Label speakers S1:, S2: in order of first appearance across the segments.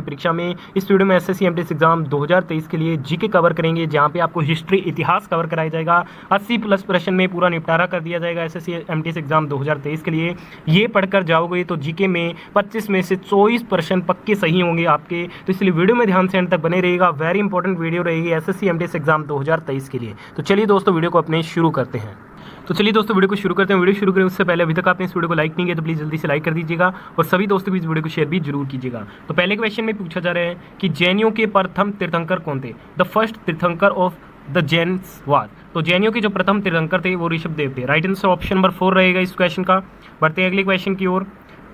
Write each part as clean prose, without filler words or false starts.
S1: परीक्षा में इस वीडियो में एसएससी एमटीएस एग्जाम 2023 के लिए जीके कवर करेंगे, जहां पे आपको हिस्ट्री इतिहास कवर कराया जाएगा। 80+ प्रश्न में पूरा निपटारा कर दिया जाएगा एसएससी एमटीएस एग्जाम 2023 के लिए। ये पढ़कर जाओगे तो जीके में 25 में से 24 प्रश्न पक्के सही होंगे आपके, तो इसलिए वीडियो में ध्यान से एंड तक बने रहिएगा। वेरी इंपॉर्टेंट वीडियो रहेगी एसएससी एमटीएस एग्जाम 2023 के लिए। तो चलिए दोस्तों वीडियो को अपने शुरू करते हैं। तो चलिए दोस्तों वीडियो को शुरू करते हैं। वीडियो शुरू करें उससे पहले अभी तक आपने इस वीडियो को लाइक नहीं किया तो प्लीज़ जल्दी से लाइक कर दीजिएगा और सभी दोस्तों को इस वीडियो को शेयर भी जरूर कीजिएगा। तो पहले क्वेश्चन में पूछा जा रहा है कि जैनियों के प्रथम तीर्थंकर कौन थे? द फर्स्ट तीर्थंकर ऑफ द जैन्स वाज। तो जैनियों के जो प्रथम तीर्थंकर थे वो ऋषभ देव थे। राइट आंसर ऑप्शन नंबर 4 रहेगा इस क्वेश्चन का। बढ़ते हैं अगले क्वेश्चन की ओर।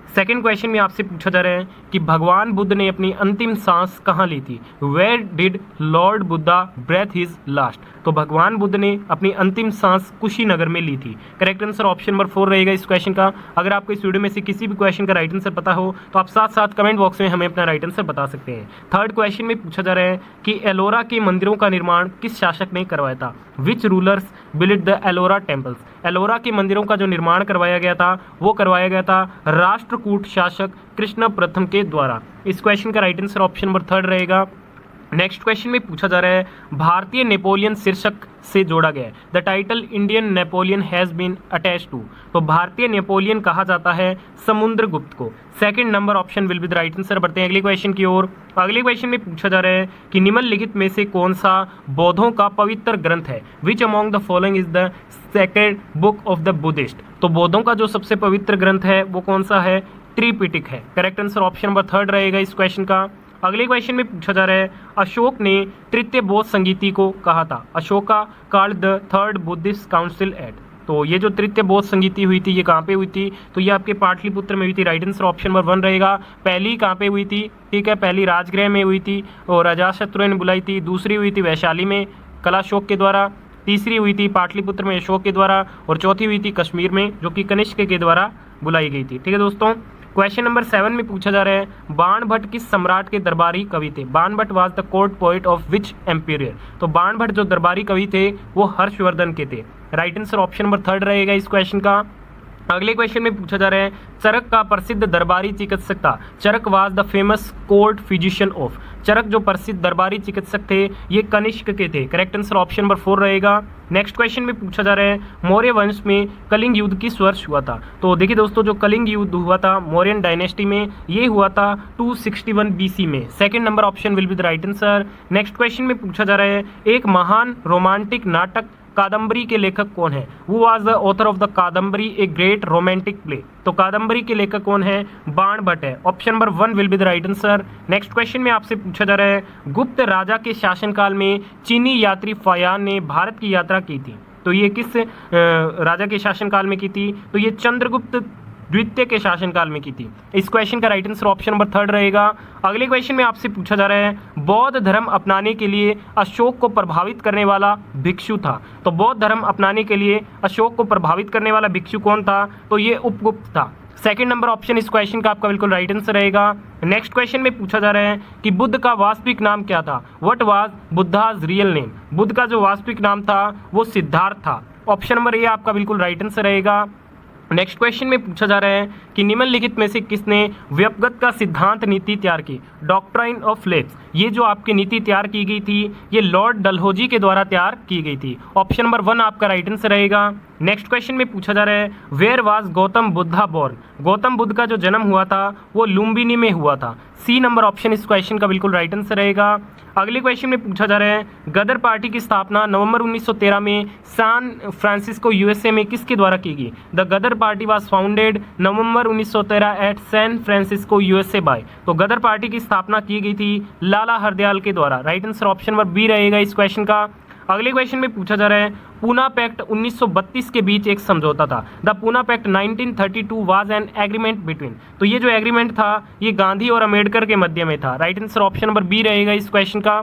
S1: सेकेंड क्वेश्चन में आपसे पूछा जा रहा है कि भगवान बुद्ध ने अपनी अंतिम सांस कहाँ ली थी? Where did Lord Buddha breathe his last. तो भगवान बुद्ध ने अपनी अंतिम सांस कुशीनगर में ली थी। करेक्ट आंसर ऑप्शन नंबर 4 रहेगा इस क्वेश्चन का। अगर आपको इस वीडियो में से किसी भी क्वेश्चन का राइट आंसर पता हो तो आप साथ साथ कमेंट बॉक्स में हमें अपना राइट आंसर बता सकते हैं। थर्ड क्वेश्चन में पूछा जा रहा है कि एलोरा के मंदिरों का निर्माण किस शासक ने करवाया था? Which rulers build the Ellora temples. Ellora के मंदिरों का जो निर्माण करवाया गया था वो करवाया गया था राष्ट्रकूट शासक कृष्ण प्रथम के द्वारा। इस क्वेश्चन का राइट आंसर ऑप्शन नंबर 3 रहेगा। नेक्स्ट क्वेश्चन में पूछा जा रहा है भारतीय नेपोलियन शीर्षक से जोड़ा गया है। The title Indian Napoleon has been attached to. तो भारतीय नेपोलियन कहा जाता है समुद्रगुप्त को। Second number option will be the right answer. बढ़ते हैं अगले क्वेश्चन की ओर। अगले क्वेश्चन में पूछा जा रहा है कि निम्नलिखित में से कौन सा बौद्धों का पवित्र ग्रंथ है? Which among the following is the sacred book of the Buddhist. तो बौद्धों का जो सबसे पवित्र ग्रंथ है वो कौन सा है? त्रिपिटक है। करेक्ट आंसर ऑप्शन नंबर 3 रहेगा इस क्वेश्चन का। अगले क्वेश्चन में पूछा जा रहा है अशोक ने तृतीय बौद्ध संगीति को कहा था? Ashoka called the third Buddhist council at. तो ये जो तृतीय बौद्ध संगीति हुई थी ये कहाँ पे हुई थी? तो ये आपके पाटलिपुत्र में हुई थी। राइट आंसर ऑप्शन नंबर 1 रहेगा। पहली कहाँ पे हुई थी? ठीक है, पहली राजगृह में हुई थी और अजातशत्रु ने बुलाई थी। दूसरी हुई थी वैशाली में कलाशोक के द्वारा। तीसरी हुई थी पाटलिपुत्र में अशोक के द्वारा और चौथी हुई थी कश्मीर में जो कि कनिष्क के द्वारा बुलाई गई थी। ठीक है दोस्तों। क्वेश्चन नंबर 7 में पूछा जा रहा है बाणभट्ट किस सम्राट के दरबारी कवि थे? Banabhatta was the court poet of which emperor. तो बाणभट्ट जो दरबारी कवि थे वो हर्षवर्धन के थे। राइट आंसर ऑप्शन नंबर 3 रहेगा इस क्वेश्चन का। अगले क्वेश्चन में पूछा जा रहा है चरक का प्रसिद्ध दरबारी चिकित्सक था। Charak was the famous court physician of. Charak जो प्रसिद्ध दरबारी चिकित्सक थे ये कनिष्क के थे। करेक्ट आंसर ऑप्शन नंबर 4 रहेगा। नेक्स्ट क्वेश्चन में पूछा जा रहा है मौर्य वंश में कलिंग युद्ध किस वर्ष हुआ था? तो देखिए दोस्तों जो कलिंग युद्ध हुआ था मौर्यन डायनेस्टी में ये हुआ था 261 BC में। Second number option will be the right answer. Next question में पूछा जा रहा है एक महान रोमांटिक नाटक कादम्बरी के लेखक कौन है? वो was the author of the Kadambari a great romantic play. तो कादम्बरी के लेखक कौन है? बाणभट्ट है। Option number 1 will be the right answer. Next question में आपसे पूछा जा रहा है गुप्त राजा के शासनकाल में चीनी यात्री फायान ने भारत की यात्रा की थी। तो ये किस राजा के शासनकाल में की थी? तो ये चंद्रगुप्त द्वितीय के शासनकाल में की थी। इस क्वेश्चन का राइट आंसर ऑप्शन नंबर 3 रहेगा। अगले क्वेश्चन में आपसे पूछा जा रहा है बौद्ध धर्म अपनाने के लिए अशोक को प्रभावित करने वाला भिक्षु था। तो बौद्ध धर्म अपनाने के लिए अशोक को प्रभावित करने वाला भिक्षु कौन था? तो ये उपगुप्त था। सेकंड नंबर ऑप्शन इस क्वेश्चन का आपका बिल्कुल राइट आंसर रहेगा। नेक्स्ट क्वेश्चन में पूछा जा रहा है कि बुद्ध का वास्तविक नाम क्या था? What was Buddha's real name. Buddha का जो वास्तविक नाम था वो सिद्धार्थ था। ऑप्शन नंबर ए आपका बिल्कुल राइट आंसर रहेगा। नेक्स्ट क्वेश्चन में पूछा जा रहा है कि निम्नलिखित में से किसने व्यपगत का सिद्धांत नीति तैयार की? Doctrine of lapse. ये जो आपकी नीति तैयार की गई थी ये लॉर्ड डलहौजी के द्वारा तैयार की गई थी। ऑप्शन नंबर 1 आपका राइट आंसर रहेगा। नेक्स्ट क्वेश्चन में पूछा जा रहा है where was Gautama Buddha born. Gautam Buddha का जो जन्म हुआ था वो लुम्बिनी में हुआ था। सी नंबर ऑप्शन इस क्वेश्चन का बिल्कुल राइट आंसर रहेगा। अगले क्वेश्चन में पूछा जा रहा है गदर पार्टी की स्थापना नवंबर 1913 में सैन फ्रांसिस्को USA में किसके द्वारा की गई? The Ghadar party was founded November 1913 at San Francisco USA by. तो गदर पार्टी की स्थापना की गई थी लाला हरदयाल के द्वारा। Right answer option number B रहेगा इस क्वेश्चन का। अगले क्वेश्चन में पूछा जा रहा है पूना पैक्ट 1932 के बीच एक समझौता था। The Poona pact 1932 was an agreement between. तो ये जो एग्रीमेंट था ये गांधी और अम्बेडकर के मध्य में था। Right answer option number B रहेगा इस क्वेश्चन का।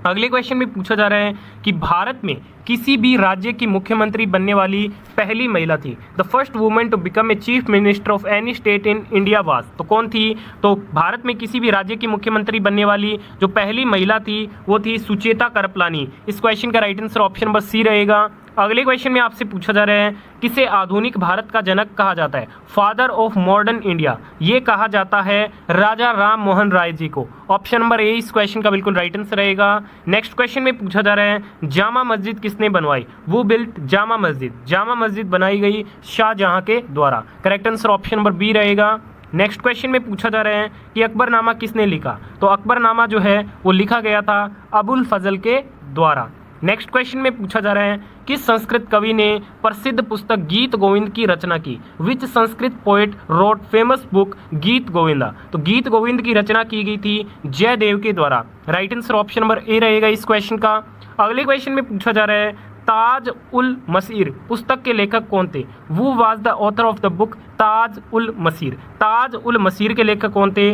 S1: अगले क्वेश्चन में पूछा जा रहा है कि भारत में किसी भी राज्य की मुख्यमंत्री बनने वाली पहली महिला थी। The first women to become a chief minister of any state in India was. तो कौन थी? तो भारत में किसी भी राज्य की मुख्यमंत्री बनने वाली जो पहली महिला थी वो थी सुचेता करपलानी। इस क्वेश्चन का right answer option number C रहेगा। अगले क्वेश्चन में आपसे पूछा जा रहा है किसे आधुनिक भारत का जनक कहा जाता है, फादर ऑफ मॉडर्न इंडिया, ये कहा जाता है राजा राम मोहन राय जी को। ऑप्शन नंबर ए इस क्वेश्चन का बिल्कुल राइट आंसर रहेगा। नेक्स्ट क्वेश्चन में पूछा जा रहा है जामा मस्जिद किसने बनवाई, वो बिल्ट जामा मस्जिद, जामा मस्जिद बनाई गई शाहजहां के द्वारा। Correct answer option number B रहेगा। नेक्स्ट क्वेश्चन में पूछा जा रहा है कि अकबरनामा किसने लिखा, तो अकबरनामा जो है वो लिखा गया था अबुल फजल के द्वारा। नेक्स्ट क्वेश्चन में पूछा जा रहा है किस संस्कृत कवि ने प्रसिद्ध पुस्तक गीत गोविंद की रचना की, which Sanskrit poet wrote famous book Geet Govinda, तो गीत गोविंद की रचना की गई थी जयदेव के द्वारा। Right answer option number A रहेगा इस क्वेश्चन का। अगले क्वेश्चन में पूछा जा रहा है ताज उल मसीर पुस्तक के लेखक कौन थे, वो was the author of the book Taj ul Masir, Taj ul Masir के लेखक कौन थे,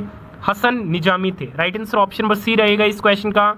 S1: हसन निजामी थे। Right answer option number C रहेगा इस क्वेश्चन का।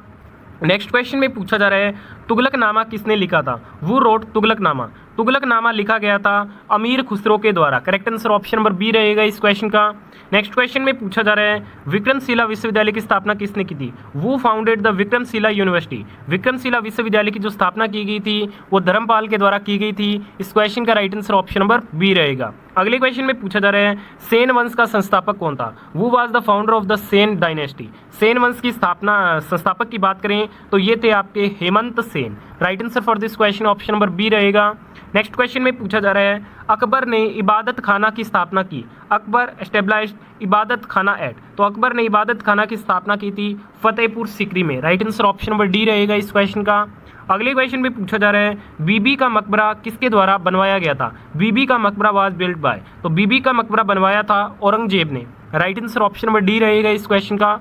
S1: नेक्स्ट क्वेश्चन में पूछा जा रहा है तुगलकनामा किसने लिखा था, वो रोट तुगलकनामा, तुगलकनामा लिखा गया था अमीर खुसरो के द्वारा। Correct answer option number B रहेगा इस क्वेश्चन का। नेक्स्ट क्वेश्चन में पूछा जा रहा है विक्रमशिला विश्वविद्यालय की स्थापना किसने की थी, वो founded the Vikramshila university, Vikramshila विश्वविद्यालय की जो स्थापना की गई थी वो धर्मपाल के द्वारा की गई थी। इस क्वेश्चन का right answer option number B रहेगा। अगले क्वेश्चन में पूछा जा रहा है सेन वंश का संस्थापक कौन था, वो was the founder of the Sen dynasty, Sen वंश की स्थापना संस्थापक की बात करें तो ये थे आपके Hemant Sen. Right answer for this question option number B रहेगा। नेक्स्ट क्वेश्चन में पूछा जा रहा है अकबर ने इबादत खाना की स्थापना की, अकबर एस्टेब्लिश्ड इबादत खाना एक्ट, तो अकबर ने इबादत खाना की स्थापना की थी फतेहपुर सीकरी में। Right answer option number D रहेगा इस क्वेश्चन का। अगले क्वेश्चन में पूछा जा रहा है बीबी का मकबरा किसके द्वारा बनवाया गया था, बीबी का मकबरा वाज बिल्ट बाय, तो बीबी का मकबरा बनवाया था औरंगजेब ने। Right answer option number D रहेगा इस क्वेश्चन का।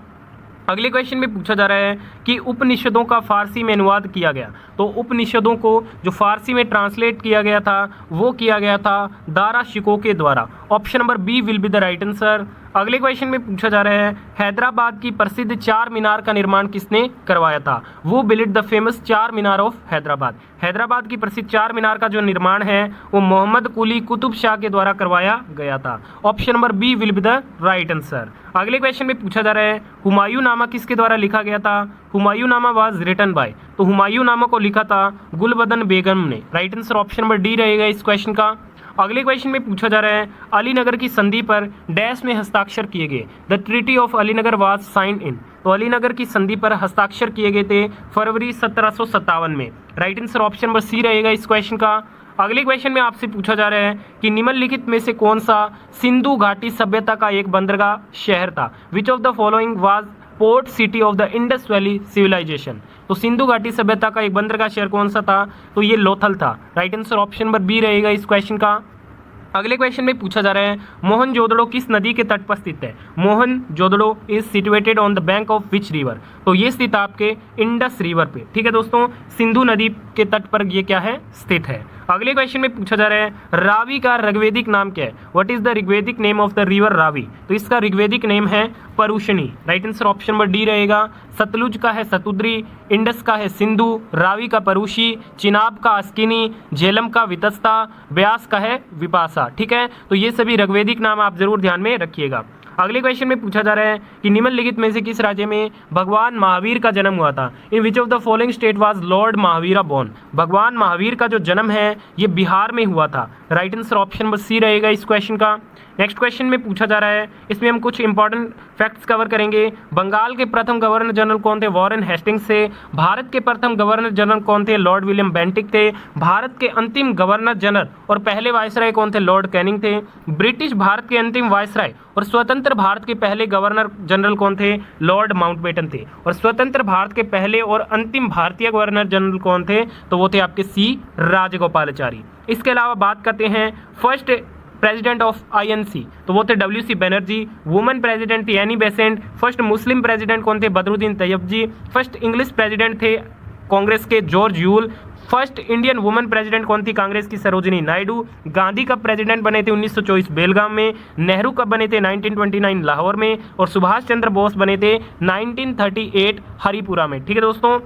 S1: अगले क्वेश्चन में पूछा जा रहा है कि उपनिषदों का फारसी में अनुवाद किया गया, तो उपनिषदों को जो फारसी में ट्रांसलेट किया गया था वो किया गया था दारा शिकोह के द्वारा। Option number B will be the right answer. अगले क्वेश्चन में पूछा जा रहा है हैदराबाद की प्रसिद्ध चार मीनार का निर्माण किसने करवाया था, वो बिल्ड द फेमस चार मीनार ऑफ हैदराबाद, हैदराबाद की प्रसिद्ध चार मीनार का जो निर्माण है वो मोहम्मद कुली कुतुब शाह के द्वारा करवाया गया था। Option number B will be the right answer. अगले क्वेश्चन में पूछा जा रहा है हुमायूं नामा किसके द्वारा लिखा गया था, हुमायूं नामा वाज रिटन बाय, तो हुमायूं नामा को लिखा था गुलबदन बेगम ने। Right answer option number D रहेगा इस क्वेश्चन का। अगले क्वेश्चन में पूछा जा रहा है अलीनगर की संधि पर डैश में हस्ताक्षर किए गए, the treaty of Alinagar was signed in, तो अलीनगर की संधि पर हस्ताक्षर किए गए थे फरवरी 1757 में। Right answer option number C रहेगा इस क्वेश्चन का। अगले क्वेश्चन में आपसे पूछा जा रहा है कि निम्नलिखित में से कौन सा सिंधु घाटी सभ्यता का एक बंदरगाह शहर था, which of the following was port city of the Indus valley civilization, तो सिंधु घाटी सभ्यता का एक बंदरगाह शहर कौन सा था, तो ये लोथल था। Right answer option number B रहेगा इस क्वेश्चन का। अगले क्वेश्चन में पूछा जा रहा है मोहनजोदड़ो किस नदी के तट पर स्थित है, Mohenjodaro is situated on the bank of which river, तो ये स्थित आपके इंडस रिवर पे। ठीक है दोस्तों, सिंधु नदी के तट पर ये क्या है, स्थित है। अगले क्वेश्चन में पूछा जा रहा है रावी का ऋग्वेदिक नाम क्या है, what is the Rigvedic name of the river Ravi, तो इसका ऋग्वेदिक नेम है Parushni. Right answer option number D रहेगा। सतलुज का है सतुद्री, इंडस का है सिंधु, रावी का परुषी, चिनाब का अस्किनी, झेलम का वितस्ता, ब्यास का है विपासा। ठीक है, तो ये सभी ऋग्वेदिक नाम आप जरूर ध्यान में रखिएगा। अगले क्वेश्चन में पूछा जा रहा है कि निम्नलिखित में से किस राज्य में भगवान महावीर का जन्म हुआ था, in which of the following state was lord Mahavira born, भगवान महावीर का जो जन्म है ये बिहार में हुआ था। Right answer option number C रहेगा इस क्वेश्चन का। नेक्स्ट क्वेश्चन में पूछा जा रहा है, इसमें हम कुछ इंपॉर्टेंट फैक्ट्स कवर करेंगे। बंगाल के प्रथम गवर्नर जनरल कौन थे, वॉरेन हेस्टिंग्स थे। भारत के प्रथम गवर्नर जनरल कौन थे, लॉर्ड विलियम बेंटिक थे। भारत के अंतिम गवर्नर जनरल और पहले वायसराय कौन थे, लॉर्ड कैनिंग थे। ब्रिटिश भारत के अंतिम वायसराय और स्वतंत्र भारत के पहले गवर्नर जनरल कौन थे, लॉर्ड माउंटबेटन थे। और स्वतंत्र भारत के पहले और अंतिम भारतीय गवर्नर जनरल कौन थे, तो वो थे आपके सी राजगोपालाचारी। इसके अलावा बात करते हैं फर्स्ट प्रेसिडेंट ऑफ INC, तो वो थे WC बनर्जी। वुमेन प्रेसिडेंट थी Annie Besant. First Muslim president कौन थे, बदरुद्दीन तैयब जी। फर्स्ट इंग्लिश प्रेसिडेंट थे कांग्रेस के George Yule. First Indian women president कौन थी, कांग्रेस की सरोजिनी नायडू। गांधी कब प्रेसिडेंट बने थे, 1924 बेलगाम में। नेहरू कब बने थे, 1929 लाहौर में। और सुभाष चंद्र बोस बने थे 1938 हरिपुरा में। ठीक है दोस्तों,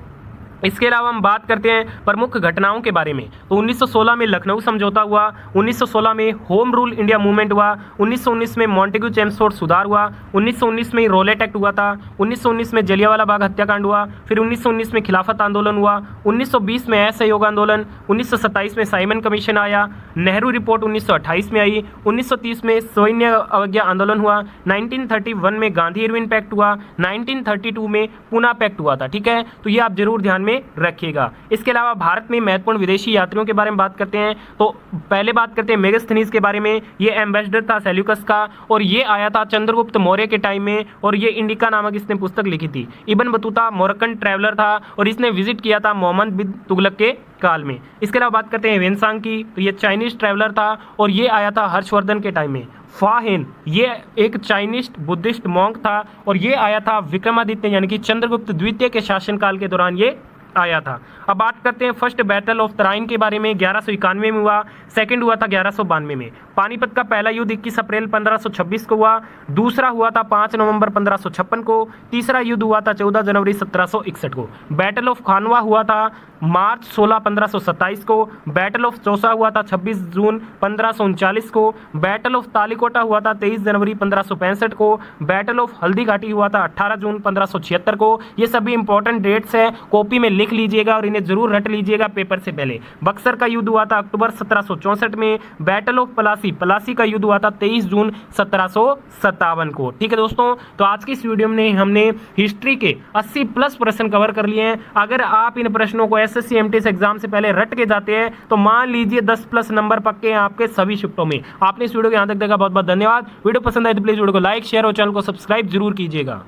S1: इसके अलावा हम बात करते हैं प्रमुख घटनाओं के बारे में, तो 1916 में लखनऊ समझौता हुआ, 1916 में होम रूल इंडिया मूवमेंट हुआ, 1919 में मॉन्टेग्यू चेम्सफोर्ड सुधार हुआ, 1919 में रोलेट एक्ट हुआ था, 1919 में जलियांवाला बाग हत्याकांड हुआ, फिर 1919 में खिलाफत आंदोलन हुआ, 1920 में असहयोग आंदोलन, 1927 में साइमन कमीशन आया, नेहरू रिपोर्ट 1928 में आई, 1930 में सैन्य अवज्ञा आंदोलन हुआ, 1931 में गांधी इरविन पैक्ट हुआ, 1932 में पूना पैक्ट हुआ था। ठीक है, तो ये आप जरूर ध्यान में रखिएगा। इसके अलावा भारत में महत्वपूर्ण विदेशी यात्रियों के बारे में बात करते हैं, तो पहले बात करते हैं मेगास्थनीज के बारे में। ये एम्बेसडर था सेल्यूकस का और ये आया था चंद्रगुप्त मौर्य के टाइम में, और ये इंडिका नामक इसने पुस्तक लिखी थी। इब्न बतूता मोरक्कन ट्रैवलर था और इसने विजिट किया था मोहम्मद बिन तुगलक के काल में। इसके अलावा बात करते हैं वेनसांग की, तो ये चाइनीज ट्रैवलर था और ये आया था हर्षवर्धन के टाइम में। फाहेन ये एक चाइनीज बुद्धिस्ट मॉन्क था और ये आया था विक्रमादित्य यानी कि चंद्रगुप्त द्वितीय के शासनकाल के दौरान ये आया था। अब बात करते हैं फर्स्ट बैटल ऑफ तराइन के बारे में। 1191 में हुआ, सेकंड हुआ था 1192 में। पानीपत का पहला युद्ध 21 अप्रैल 1526 को हुआ, दूसरा हुआ था 5 नवंबर 1556 को, तीसरा युद्ध हुआ था 14 जनवरी 1761 को। बैटल ऑफ खानवा हुआ था मार्च 16 1527 को। बैटल ऑफ चौसा हुआ था 26 जून 1539 को। बैटल ऑफ तालीकोटा हुआ था 23 जनवरी 1565 को। बैटल ऑफ हल्दी घाटी हुआ था 18 जून 1576 को। ये सभी इंपॉर्टेंट डेट्स हैं, कॉपी में लिख लीजिएगा और इन्हें जरूर रट लीजिएगा पेपर से पहले। बक्सर का युद्ध हुआ था अक्टूबर 1764 में। बैटल ऑफ पलासी का युद्ध हुआ था 23 जून 1757 को। ठीक है दोस्तों, तो आज की इस वीडियो में हमने हिस्ट्री के 80+ प्रश्न कवर कर लिए हैं। अगर आप इन प्रश्नों को एसएससी एमटीएस एग्जाम से पहले रट के जाते हैं तो मान लीजिए 10+ नंबर पक्के हैं आपके सभी शिफ्टों में। आपने इस वीडियो को यहां तक देखा, बहुत बहुत धन्यवाद। वीडियो पसंद आए तो प्लीज वीडियो को लाइक, शेयर और चैनल को सब्सक्राइब जरूर कीजिएगा।